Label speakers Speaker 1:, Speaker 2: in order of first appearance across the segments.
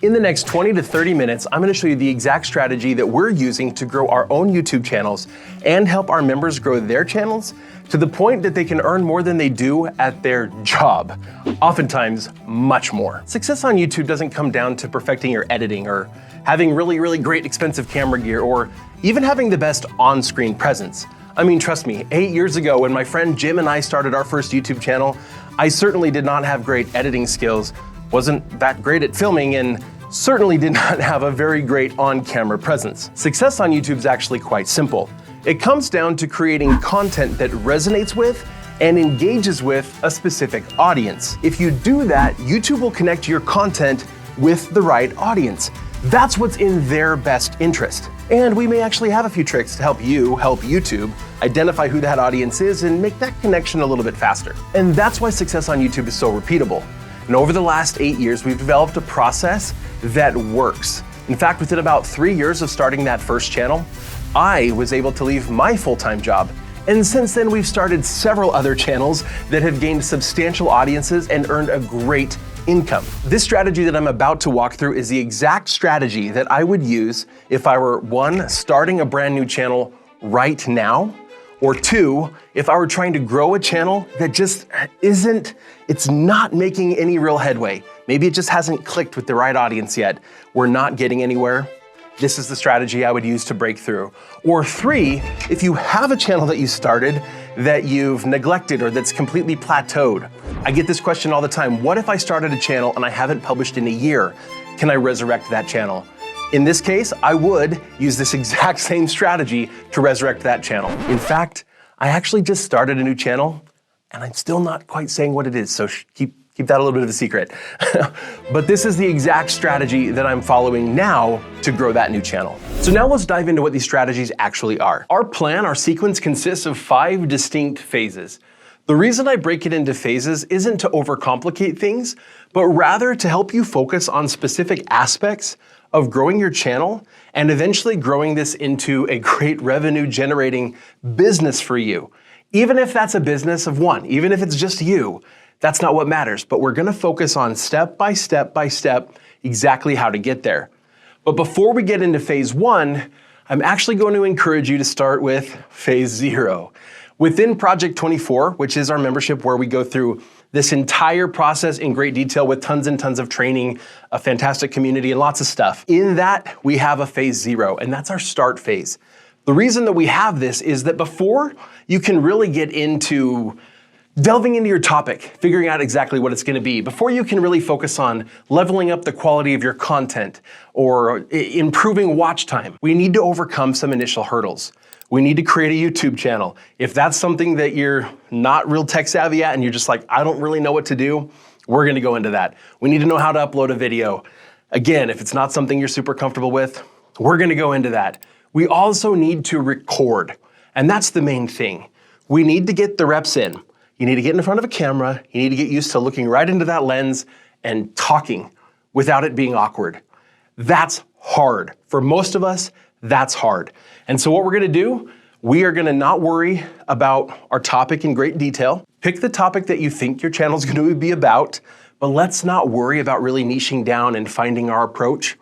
Speaker 1: In the next 20 to 30 minutes, I'm going to show you the exact strategy that we're using to grow our own YouTube channels and help our members grow their channels to the point that they can earn more than they do at their job, oftentimes much more. Success on YouTube doesn't come down to perfecting your editing or having really great expensive camera gear or even having the best on-screen presence. I mean, trust me, 8 years ago when my friend Jim and I started our first YouTube channel, I certainly did not have great editing skills, wasn't that great at filming, and certainly did not have a very great on-camera presence. Success on YouTube is actually quite simple. It comes down to creating content that resonates with and engages with a specific audience. If you do that, YouTube will connect your content with the right audience. That's what's in their best interest. And we may actually have a few tricks to help you help YouTube identify who that audience is and make that connection a little bit faster. And that's why success on YouTube is so repeatable. And over the last 8 years, we've developed a process that works. In fact, within about 3 years of starting that first channel, I was able to leave my full-time job. And since then, we've started several other channels that have gained substantial audiences and earned a great income. This strategy that I'm about to walk through is the exact strategy that I would use if I were 1, starting a brand new channel right now, or 2, if I were trying to grow a channel that just it's not making any real headway. Maybe it just hasn't clicked with the right audience yet. We're not getting anywhere. This is the strategy I would use to break through. Or 3, if you have a channel that you started that you've neglected or that's completely plateaued. I get this question all the time. What if I started a channel and I haven't published in a year? Can I resurrect that channel? In this case, I would use this exact same strategy to resurrect that channel. In fact, I actually just started a new channel and I'm still not quite saying what it is, so keep that a little bit of a secret. But this is the exact strategy that I'm following now to grow that new channel. So now let's dive into what these strategies actually are. Our plan, our sequence consists of 5 distinct phases. The reason I break it into phases isn't to overcomplicate things, but rather to help you focus on specific aspects of growing your channel and eventually growing this into a great revenue generating business for you. Even if that's a business of 1, even if it's just you, that's not what matters, but we're gonna focus on step by step exactly how to get there. But before we get into phase 1, I'm actually going to encourage you to start with phase 0. Within Project 24, which is our membership where we go through this entire process in great detail with tons and tons of training, a fantastic community, and lots of stuff. In that, we have a phase 0, and that's our start phase. The reason that we have this is that before you can really get into delving into your topic, figuring out exactly what it's gonna be, before you can really focus on leveling up the quality of your content or improving watch time, we need to overcome some initial hurdles. We need to create a YouTube channel. If that's something that you're not real tech savvy at and you're just like, I don't really know what to do, we're gonna go into that. We need to know how to upload a video. Again, if it's not something you're super comfortable with, we're gonna go into that. We also need to record, and that's the main thing. We need to get the reps in. You need to get in front of a camera. You need to get used to looking right into that lens and talking without it being awkward. That's hard. For most of us, that's hard. And so what we're gonna do, we are gonna not worry about our topic in great detail. Pick the topic that you think your channel's gonna be about, but let's not worry about really niching down and finding our approach.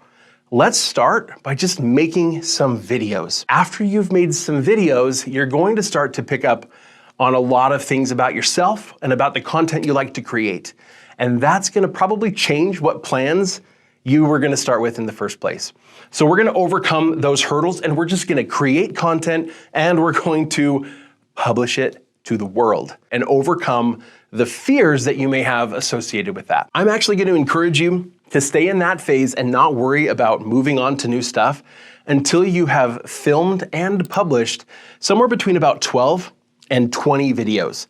Speaker 1: Let's start by just making some videos. After you've made some videos, you're going to start to pick up on a lot of things about yourself and about the content you like to create. And that's gonna probably change what plans you were gonna start with in the first place. So we're gonna overcome those hurdles and we're just gonna create content and we're going to publish it to the world and overcome the fears that you may have associated with that. I'm actually gonna encourage you to stay in that phase and not worry about moving on to new stuff until you have filmed and published somewhere between about 12 and 20 videos.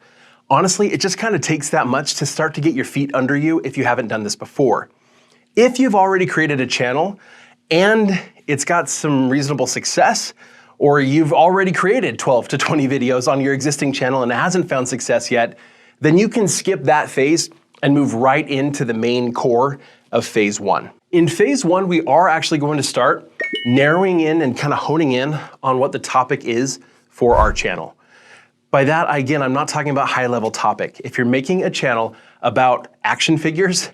Speaker 1: Honestly, it just kind of takes that much to start to get your feet under you if you haven't done this before. If you've already created a channel and it's got some reasonable success, or you've already created 12 to 20 videos on your existing channel and it hasn't found success yet, then you can skip that phase and move right into the main core of phase 1. In phase 1, we are actually going to start narrowing in and kind of honing in on what the topic is for our channel. By that, again, I'm not talking about high-level topic. If you're making a channel about action figures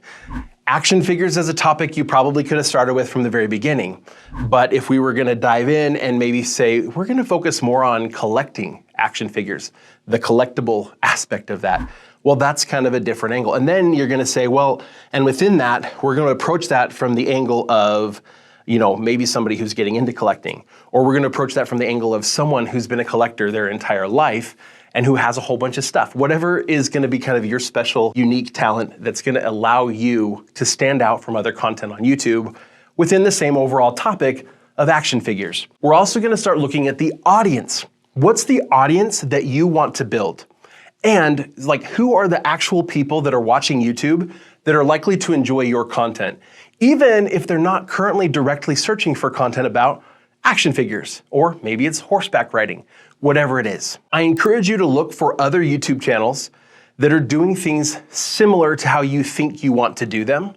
Speaker 1: Action figures as a topic you probably could have started with from the very beginning. But if we were gonna dive in and maybe say, we're gonna focus more on collecting action figures, the collectible aspect of that, well, that's kind of a different angle. And then you're gonna say, well, and within that, we're gonna approach that from the angle of, maybe somebody who's getting into collecting, or we're gonna approach that from the angle of someone who's been a collector their entire life and who has a whole bunch of stuff. Whatever is gonna be kind of your special, unique talent that's gonna allow you to stand out from other content on YouTube within the same overall topic of action figures. We're also gonna start looking at the audience. What's the audience that you want to build? And who are the actual people that are watching YouTube that are likely to enjoy your content, even if they're not currently directly searching for content about action figures, or maybe it's horseback riding, whatever it is. I encourage you to look for other YouTube channels that are doing things similar to how you think you want to do them.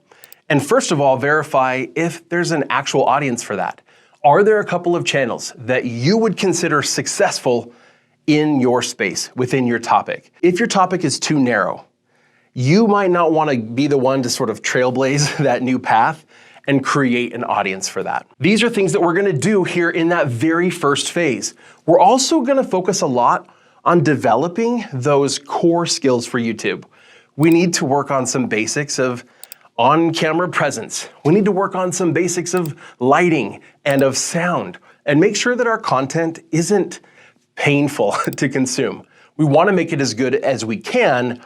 Speaker 1: And first of all, verify if there's an actual audience for that. Are there a couple of channels that you would consider successful in your space, within your topic? If your topic is too narrow, you might not want to be the one to sort of trailblaze that new path and create an audience for that. These are things that we're gonna do here in that very first phase. We're also gonna focus a lot on developing those core skills for YouTube. We need to work on some basics of on-camera presence. We need to work on some basics of lighting and of sound, and make sure that our content isn't painful to consume. We wanna make it as good as we can,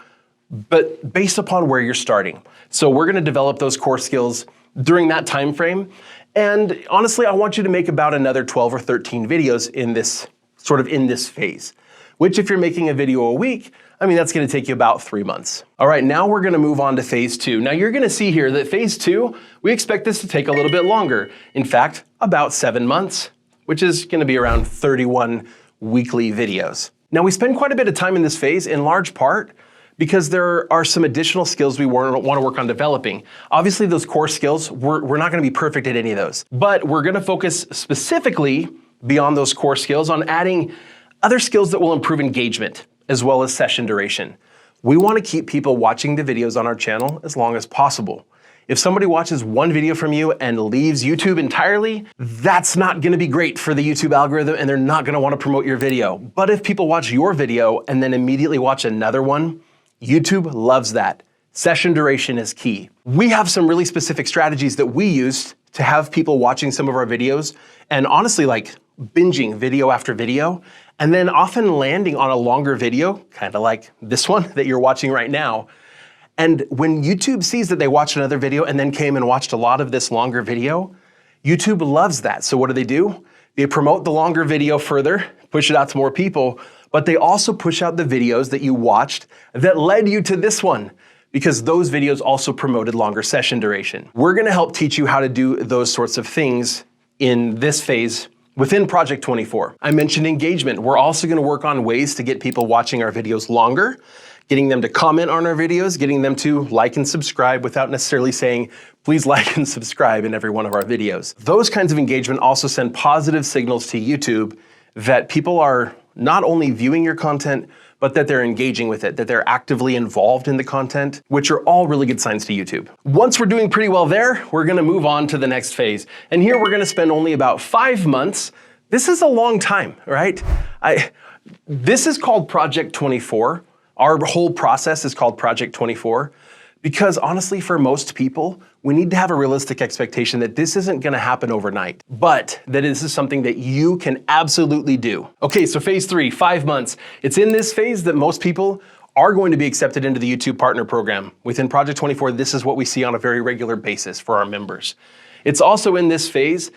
Speaker 1: but based upon where you're starting. So we're gonna develop those core skills during that time frame. And honestly, I want you to make about another 12 or 13 videos in this phase, which if you're making a video a week, that's gonna take you about 3 months. All right, now we're gonna move on to phase 2. Now you're gonna see here that phase 2, we expect this to take a little bit longer. In fact, about 7 months, which is gonna be around 31 weekly videos. Now we spend quite a bit of time in this phase in large part because there are some additional skills we want to work on developing. Obviously those core skills, we're not gonna be perfect at any of those, but we're gonna focus specifically beyond those core skills on adding other skills that will improve engagement as well as session duration. We wanna keep people watching the videos on our channel as long as possible. If somebody watches one video from you and leaves YouTube entirely, that's not gonna be great for the YouTube algorithm and they're not gonna wanna promote your video. But if people watch your video and then immediately watch another one, YouTube loves that. Session duration is key. We have some really specific strategies that we use to have people watching some of our videos and honestly binging video after video, and then often landing on a longer video, kind of like this one that you're watching right now. And when YouTube sees that they watched another video and then came and watched a lot of this longer video, YouTube loves that. So what do? They promote the longer video further, push it out to more people, but they also push out the videos that you watched that led you to this one, because those videos also promoted longer session duration. We're gonna help teach you how to do those sorts of things in this phase within Project 24. I mentioned engagement. We're also gonna work on ways to get people watching our videos longer, getting them to comment on our videos, getting them to like and subscribe without necessarily saying, please like and subscribe in every one of our videos. Those kinds of engagement also send positive signals to YouTube that people are not only viewing your content, but that they're engaging with it, that they're actively involved in the content, which are all really good signs to YouTube. Once we're doing pretty well there, we're gonna move on to the next phase. And here we're gonna spend only about 5 months. This is a long time, right? This is called Project 24. Our whole process is called Project 24 because honestly, for most people, we need to have a realistic expectation that this isn't gonna happen overnight, but that this is something that you can absolutely do. Okay, so phase 3, 5 months. It's in this phase that most people are going to be accepted into the YouTube Partner Program. Within Project 24, this is what we see on a very regular basis for our members. It's also in this phase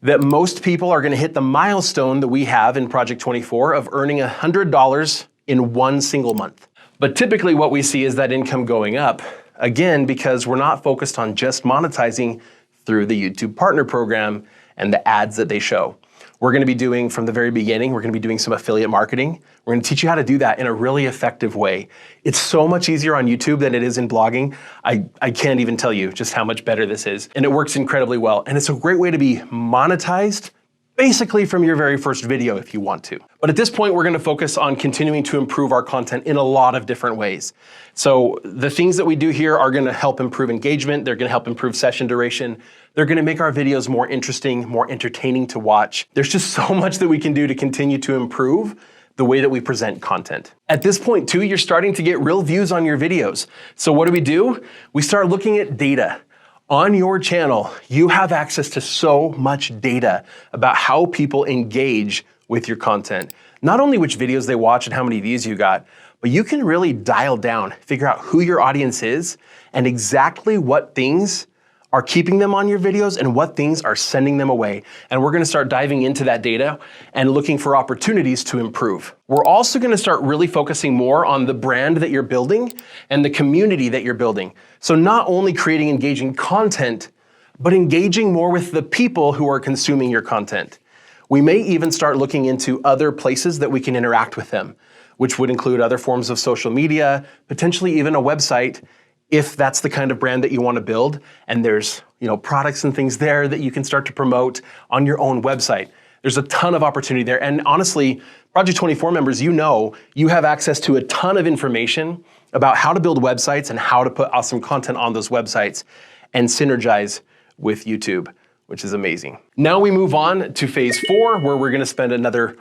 Speaker 1: that most people are gonna hit the milestone that we have in Project 24 of earning $100 in one single month. But typically what we see is that income going up, again, because we're not focused on just monetizing through the YouTube Partner Program and the ads that they show. We're gonna be doing, from the very beginning, we're gonna be doing some affiliate marketing. We're gonna teach you how to do that in a really effective way. It's so much easier on YouTube than it is in blogging. I can't even tell you just how much better this is. And it works incredibly well. And it's a great way to be monetized basically from your very first video if you want to. But at this point, we're gonna focus on continuing to improve our content in a lot of different ways. So the things that we do here are gonna help improve engagement, they're gonna help improve session duration, they're gonna make our videos more interesting, more entertaining to watch. There's just so much that we can do to continue to improve the way that we present content. At this point too, you're starting to get real views on your videos. So what do? We start looking at data. On your channel, you have access to so much data about how people engage with your content. Not only which videos they watch and how many views you got, but you can really dial down, figure out who your audience is and exactly what things are keeping them on your videos and what things are sending them away. And we're gonna start diving into that data and looking for opportunities to improve. We're also gonna start really focusing more on the brand that you're building and the community that you're building. So not only creating engaging content, but engaging more with the people who are consuming your content. We may even start looking into other places that we can interact with them, which would include other forms of social media, potentially even a website, if that's the kind of brand that you want to build, and there's products and things there that you can start to promote on your own website. There's a ton of opportunity there. And honestly, Project 24 members, you have access to a ton of information about how to build websites and how to put awesome content on those websites and synergize with YouTube, which is amazing. Now we move on to phase 4, where we're gonna spend another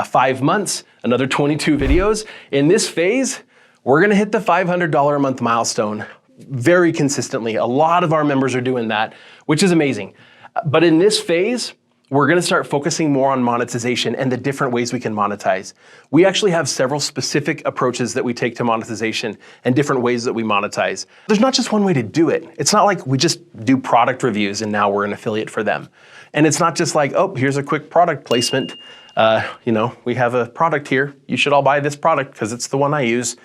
Speaker 1: 5 months, another 22 videos. In this phase, we're gonna hit the $500 a month milestone very consistently. A lot of our members are doing that, which is amazing. But in this phase, we're gonna start focusing more on monetization and the different ways we can monetize. We actually have several specific approaches that we take to monetization and different ways that we monetize. There's not just one way to do it. It's not like we just do product reviews and now we're an affiliate for them. And it's not just like, oh, here's a quick product placement. We have a product here. You should all buy this product because it's the one I use.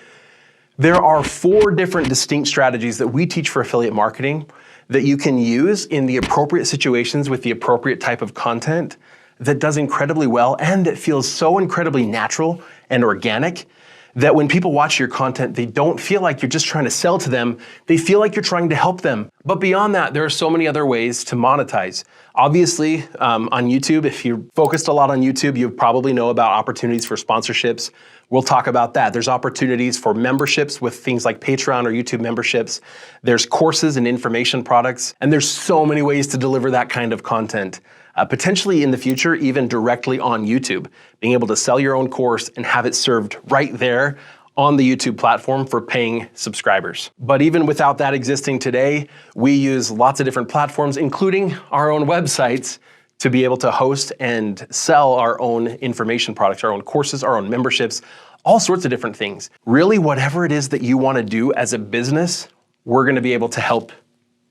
Speaker 1: There are 4 different distinct strategies that we teach for affiliate marketing that you can use in the appropriate situations with the appropriate type of content that does incredibly well and that feels so incredibly natural and organic that when people watch your content, they don't feel like you're just trying to sell to them. They feel like you're trying to help them. But beyond that, there are so many other ways to monetize. Obviously, on YouTube, if you're focused a lot on YouTube, you probably know about opportunities for sponsorships. We'll talk about that. There's opportunities for memberships with things like Patreon or YouTube memberships. There's courses and information products, and there's so many ways to deliver that kind of content. Potentially in the future, even directly on YouTube, being able to sell your own course and have it served right there on the YouTube platform for paying subscribers. But even without that existing today, we use lots of different platforms, including our own websites, to be able to host and sell our own information products, our own courses, our own memberships, all sorts of different things. Really, whatever it is that you want to do as a business, we're going to be able to help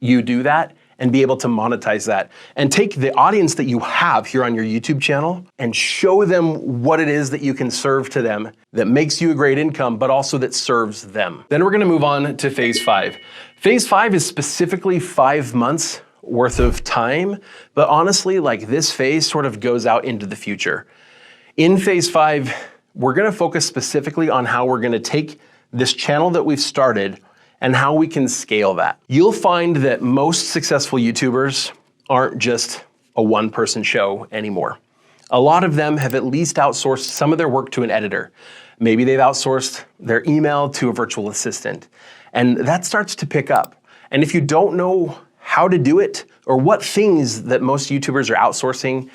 Speaker 1: you do that and be able to monetize that and take the audience that you have here on your YouTube channel and show them what it is that you can serve to them that makes you a great income, but also that serves them. Then we're gonna move on to phase 5. Phase 5 is specifically 5 months worth of time, but honestly, like this phase sort of goes out into the future. In phase 5, we're gonna focus specifically on how we're gonna take this channel that we've started and how we can scale that. You'll find that most successful YouTubers aren't just a one-person show anymore. A lot of them have at least outsourced some of their work to an editor. Maybe they've outsourced their email to a virtual assistant. And that starts to pick up. And if you don't know how to do it or what things that most YouTubers are outsourcing,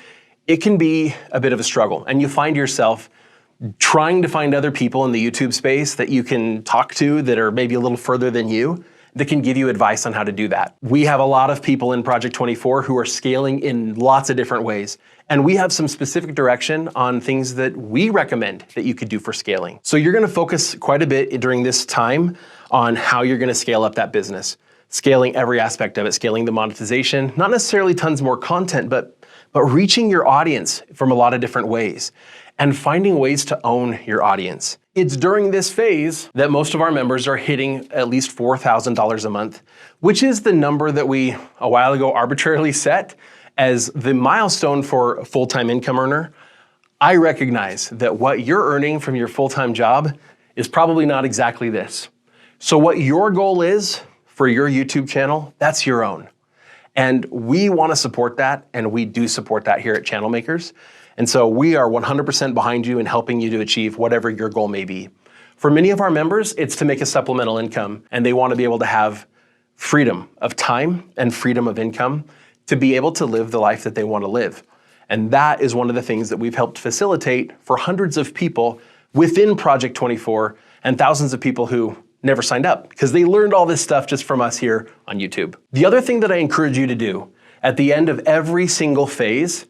Speaker 1: it can be a bit of a struggle. And you find yourself trying to find other people in the YouTube space that you can talk to that are maybe a little further than you that can give you advice on how to do that. We have a lot of people in Project 24 who are scaling in lots of different ways. And we have some specific direction on things that we recommend that you could do for scaling. So you're gonna focus quite a bit during this time on how you're gonna scale up that business. Scaling every aspect of it, scaling the monetization, not necessarily tons more content, but reaching your audience from a lot of different ways and finding ways to own your audience. It's during this phase that most of our members are hitting at least $4,000 a month, which is the number that we a while ago arbitrarily set as the milestone for a full-time income earner. I recognize that what you're earning from your full-time job is probably not exactly this. So what your goal is for your YouTube channel, that's your own. And we want to support that, and we do support that here at Channel Makers. And so we are 100% behind you in helping you to achieve whatever your goal may be. For many of our members, it's to make a supplemental income, and they want to be able to have freedom of time and freedom of income to be able to live the life that they want to live. And that is one of the things that we've helped facilitate for hundreds of people within Project 24 and thousands of people who never signed up because they learned all this stuff just from us here on YouTube. The other thing that I encourage you to do at the end of every single phase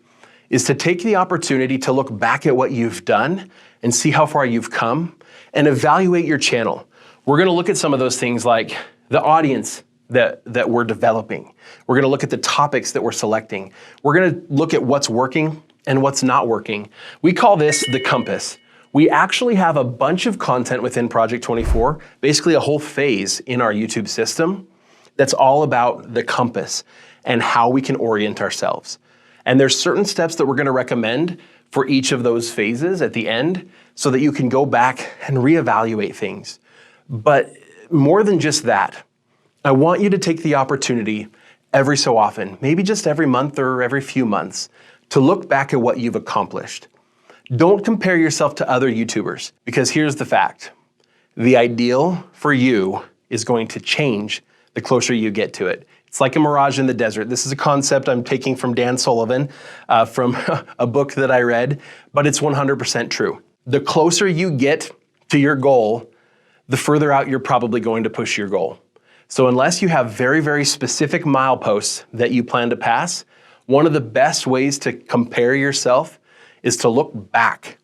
Speaker 1: is to take the opportunity to look back at what you've done and see how far you've come and evaluate your channel. We're gonna look at some of those things like the audience that we're developing. We're gonna look at the topics that we're selecting. We're gonna look at what's working and what's not working. We call this the compass. We actually have a bunch of content within Project 24, basically a whole phase in our YouTube system that's all about the compass and how we can orient ourselves. And there's certain steps that we're gonna recommend for each of those phases at the end so that you can go back and reevaluate things. But more than just that, I want you to take the opportunity every so often, maybe just every month or every few months, to look back at what you've accomplished. Don't compare yourself to other YouTubers, because here's the fact. The ideal for you is going to change the closer you get to it. It's like a mirage in the desert. This is a concept I'm taking from Dan Sullivan, from a book that I read, but it's 100% true. The closer you get to your goal, the further out you're probably going to push your goal. So unless you have very, very specific mileposts that you plan to pass, one of the best ways to compare yourself is to look back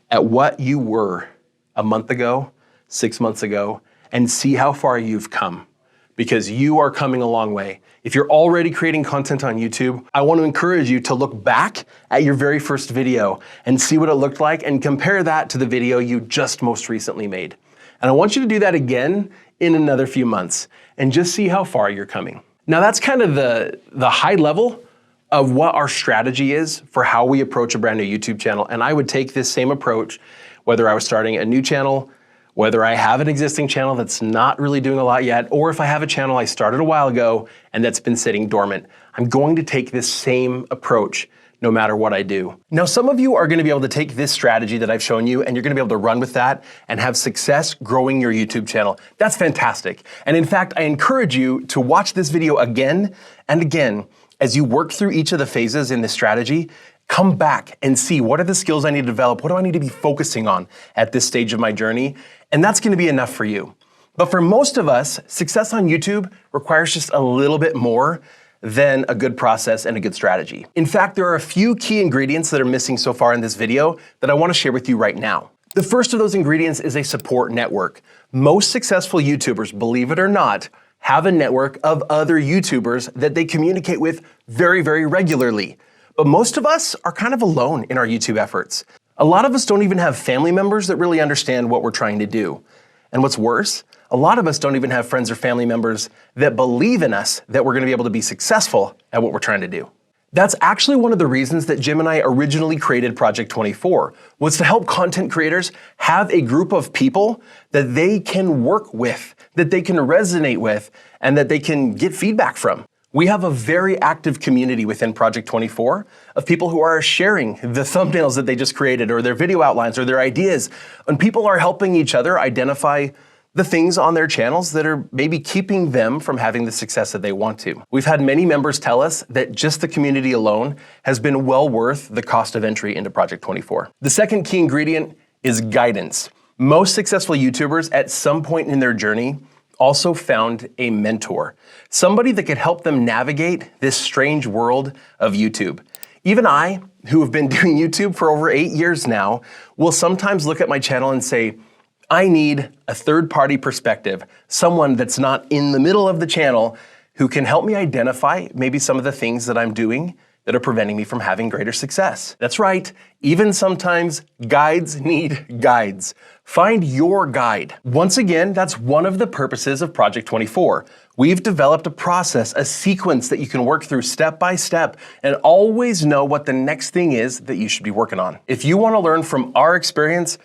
Speaker 1: at what you were a month ago, 6 months ago, and see how far you've come, because you are coming a long way. If you're already creating content on YouTube, I want to encourage you to look back at your very first video and see what it looked like and compare that to the video you just most recently made. And I want you to do that again in another few months and just see how far you're coming. Now that's kind of the high level of what our strategy is for how we approach a brand new YouTube channel. And I would take this same approach, whether I was starting a new channel, whether I have an existing channel that's not really doing a lot yet, or if I have a channel I started a while ago and that's been sitting dormant. I'm going to take this same approach no matter what I do. Now, some of you are gonna be able to take this strategy that I've shown you and you're gonna be able to run with that and have success growing your YouTube channel. That's fantastic. And in fact, I encourage you to watch this video again and again as you work through each of the phases in this strategy. Come back and see what are the skills I need to develop, what do I need to be focusing on at this stage of my journey, and that's gonna be enough for you. But for most of us, success on YouTube requires just a little bit more than a good process and a good strategy. In fact, there are a few key ingredients that are missing so far in this video that I wanna share with you right now. The first of those ingredients is a support network. Most successful YouTubers, believe it or not, have a network of other YouTubers that they communicate with very, very regularly. But most of us are kind of alone in our YouTube efforts. A lot of us don't even have family members that really understand what we're trying to do. And what's worse, a lot of us don't even have friends or family members that believe in us that we're gonna be able to be successful at what we're trying to do. That's actually one of the reasons that Jim and I originally created Project 24, was to help content creators have a group of people that they can work with, that they can resonate with, and that they can get feedback from. We have a very active community within Project 24 of people who are sharing the thumbnails that they just created or their video outlines or their ideas. And people are helping each other identify the things on their channels that are maybe keeping them from having the success that they want to. We've had many members tell us that just the community alone has been well worth the cost of entry into Project 24. The second key ingredient is guidance. Most successful YouTubers at some point in their journey also found a mentor, somebody that could help them navigate this strange world of YouTube. Even I, who have been doing YouTube for over 8 years now, will sometimes look at my channel and say, I need a third-party perspective, someone that's not in the middle of the channel who can help me identify maybe some of the things that I'm doing that are preventing me from having greater success. That's right, even sometimes guides need guides. Find your guide. Once again, that's one of the purposes of Project 24. We've developed a process, a sequence that you can work through step by step and always know what the next thing is that you should be working on. If you want to learn from our experience,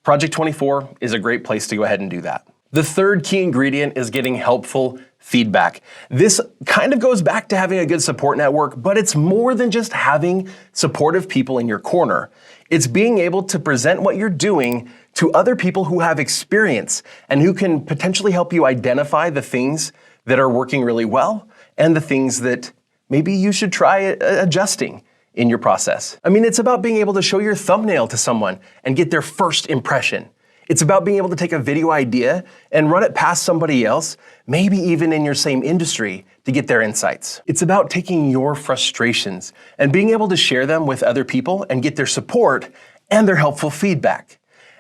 Speaker 1: Project 24 is a great place to go ahead and do that. The third key ingredient is getting helpful feedback. This kind of goes back to having a good support network, but it's more than just having supportive people in your corner. It's being able to present what you're doing to other people who have experience and who can potentially help you identify the things that are working really well and the things that maybe you should try adjusting in your process. I mean, it's about being able to show your thumbnail to someone and get their first impression. It's about being able to take a video idea and run it past somebody else, maybe even in your same industry, to get their insights. It's about taking your frustrations and being able to share them with other people and get their support and their helpful feedback.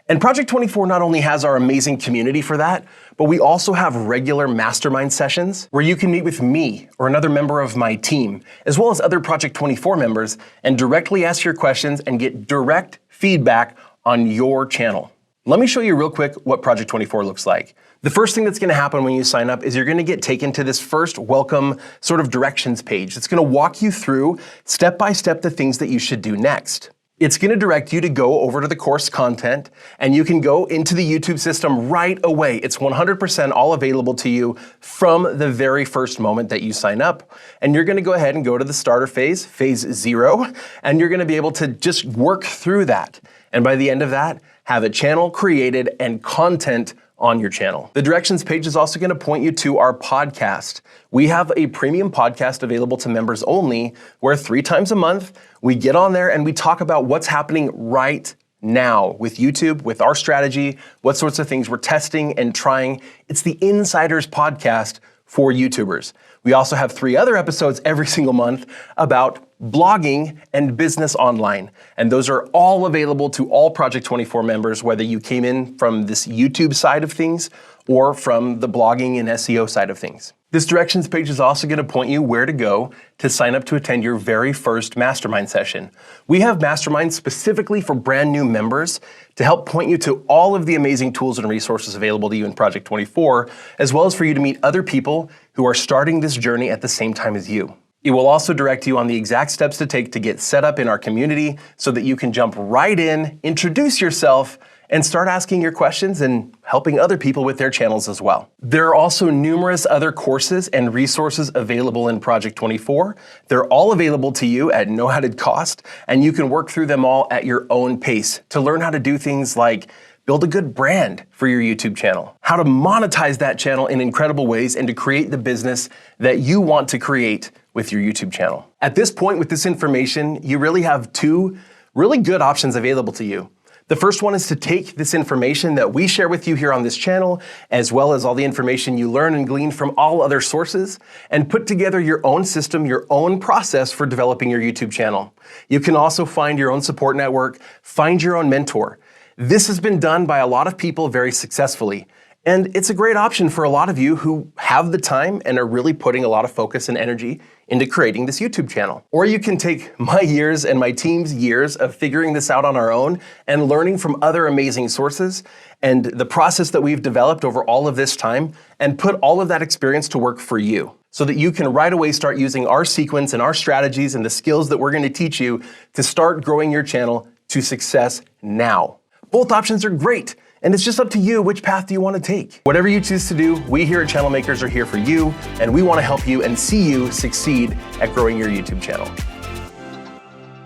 Speaker 1: And Project24 not only has our amazing community for that, but we also have regular mastermind sessions where you can meet with me or another member of my team, as well as other Project24 members, and directly ask your questions and get direct feedback on your channel. Let me show you real quick what Project24 looks like. The first thing that's gonna happen when you sign up is you're gonna get taken to this first welcome sort of directions page. It's gonna walk you through step by step the things that you should do next. It's gonna direct you to go over to the course content, and you can go into the YouTube system right away. It's 100% all available to you from the very first moment that you sign up. And you're gonna go ahead and go to the starter phase, phase 0, and you're gonna be able to just work through that. And by the end of that, have a channel created and content on your channel. The directions page is also gonna point you to our podcast. We have a premium podcast available to members only, where 3 times a month, we get on there and we talk about what's happening right now with YouTube, with our strategy, what sorts of things we're testing and trying. It's the Insiders podcast for YouTubers. We also have 3 other episodes every single month about blogging and business online. And those are all available to all Project24 members, whether you came in from this YouTube side of things or from the blogging and SEO side of things. This directions page is also going to point you where to go to sign up to attend your very first mastermind session. We have masterminds specifically for brand new members to help point you to all of the amazing tools and resources available to you in Project24, as well as for you to meet other people who are starting this journey at the same time as you. It will also direct you on the exact steps to take to get set up in our community so that you can jump right in, introduce yourself, and start asking your questions and helping other people with their channels as well. There are also numerous other courses and resources available in Project24. They're all available to you at no added cost, and you can work through them all at your own pace to learn how to do things like build a good brand for your YouTube channel, how to monetize that channel in incredible ways, and to create the business that you want to create with your YouTube channel. At this point with this information, you really have 2 really good options available to you. The first one is to take this information that we share with you here on this channel, as well as all the information you learn and glean from all other sources, and put together your own system, your own process for developing your YouTube channel. You can also find your own support network, find your own mentor. This has been done by a lot of people very successfully. And it's a great option for a lot of you who have the time and are really putting a lot of focus and energy into creating this YouTube channel. Or you can take my years and my team's years of figuring this out on our own and learning from other amazing sources and the process that we've developed over all of this time and put all of that experience to work for you so that you can right away start using our sequence and our strategies and the skills that we're going to teach you to start growing your channel to success now. Both options are great. And it's just up to you, which path do you want to take? Whatever you choose to do, we here at Channel Makers are here for you, and we want to help you and see you succeed at growing your YouTube channel.